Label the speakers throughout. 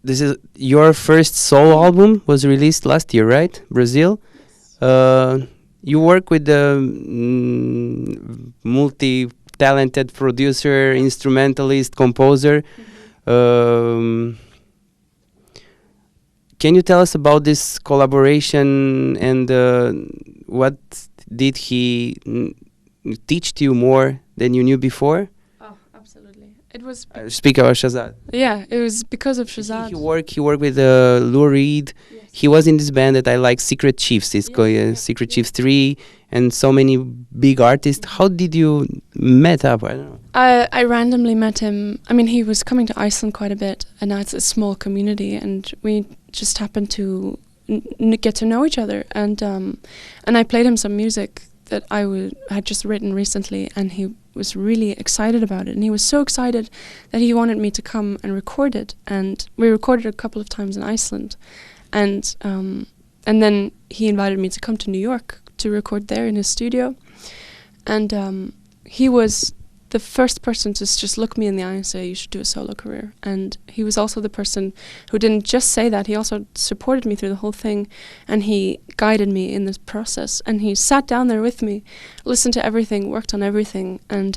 Speaker 1: this is your first solo album was released last year, right? Brazil. You work with a multi-talented producer, instrumentalist, composer. Can you tell us about this collaboration and what did he teach to you more than you knew before?
Speaker 2: Oh, absolutely. It was.
Speaker 1: Speak about Shazad.
Speaker 2: Yeah, it was because of Shazad.
Speaker 1: He worked with Lou Reed.
Speaker 2: Yes.
Speaker 1: He was in this band that I like, Secret Chiefs. It's called Secret Chiefs 3, and so many big artists. How did you met up? I don't know.
Speaker 2: I randomly met him. I mean, he was coming to Iceland quite a bit, and now it's a small community, and we just happened to get to know each other. And I played him some music that I had just written recently, and he was really excited about it. And he was so excited that he wanted me to come and record it. And we recorded a couple of times in Iceland. And then he invited me to come to New York to record there in his studio. And he was the first person to just look me in the eye and say, you should do a solo career. And he was also the person who didn't just say that, he also supported me through the whole thing, and he guided me in this process. And he sat down there with me, listened to everything, worked on everything, and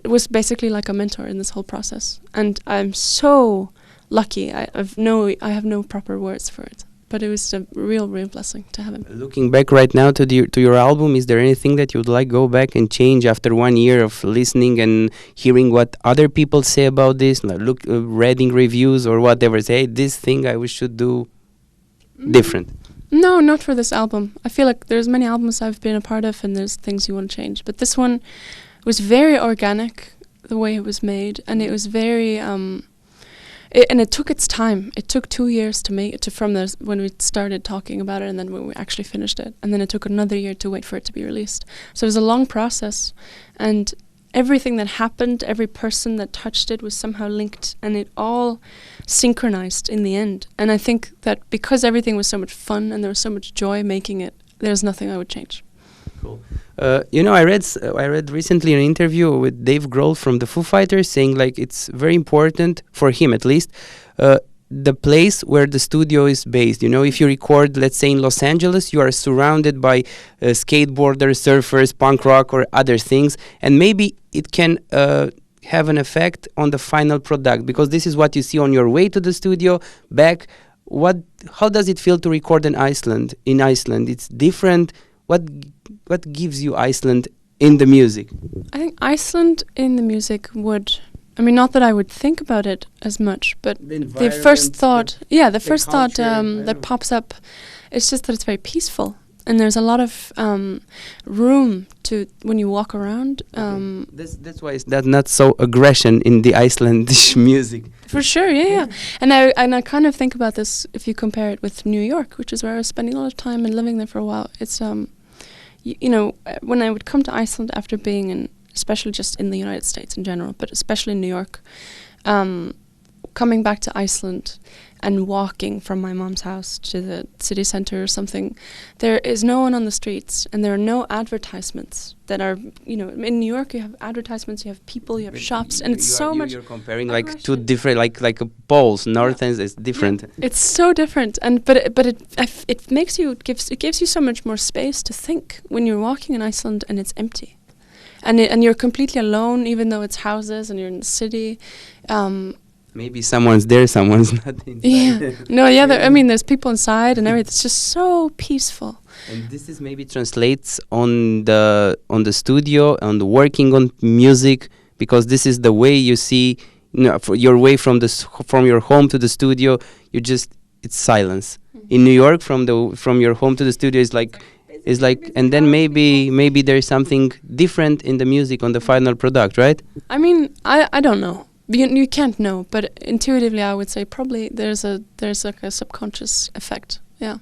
Speaker 2: was basically like a mentor in this whole process. And I'm so lucky. I have no proper words for it. But it was a real blessing to have him.
Speaker 1: Looking back right now to your album, is there anything that you'd like go back and change after 1 year of listening and hearing what other people say about this, like reading reviews or whatever, say, hey, this thing I should do different?
Speaker 2: No, not for this album. I feel like there's many albums I've been a part of and there's things you want to change. But this one was very organic, the way it was made, and it was very... it took its time. It took 2 years to make it from when we started talking about it, and then when we actually finished it, and then it took another year to wait for it to be released. So it was a long process, and everything that happened, every person that touched it was somehow linked, and it all synchronized in the end. And I think that because everything was so much fun and there was so much joy making it, there's nothing I would change.
Speaker 1: Cool. I read recently an interview with Dave Grohl from the Foo Fighters saying like it's very important for him at least the place where the studio is based. You know, if you record, let's say in Los Angeles, you are surrounded by skateboarders, surfers, punk rock, or other things, and maybe it can have an effect on the final product because this is what you see on your way to the studio back. How does it feel to record in Iceland? In Iceland, it's different. What gives you Iceland in the music?
Speaker 2: I think Iceland in the music would, I mean, not that I would think about it as much, but the first thought, that pops up is just that it's very peaceful. And there's a lot of room to when you walk around.
Speaker 1: That's why that's not so aggression in the Icelandic music.
Speaker 2: For sure, yeah. And I kind of think about this if you compare it with New York, which is where I was spending a lot of time and living there for a while. It's you know, when I would come to Iceland after being in, especially just in the United States in general, but especially in New York, coming back to Iceland and walking from my mom's house to the city center or something, there is no one on the streets and there are no advertisements that are, you know, in New York you have advertisements, you have people, you have shops, and it's so much.
Speaker 1: You're comparing like two different, like poles, north and is different.
Speaker 2: Yeah. It's so different, but it makes you, it gives you so much more space to think when you're walking in Iceland and it's empty. And you're completely alone, even though it's houses and you're in the city.
Speaker 1: Maybe someone's there, someone's not inside.
Speaker 2: Yeah, no, yeah. I mean, there's people inside and everything. It's just so peaceful.
Speaker 1: And this is maybe translates on the studio, on the working on music, because this is the way you see, you know, for your way from your home to the studio. It's silence. Mm-hmm. In New York, from your home to the studio is like, and then maybe there's something different in the music on the final product, right?
Speaker 2: I mean, I don't know. You can't know, but intuitively I would say probably there's like a subconscious effect. Yeah.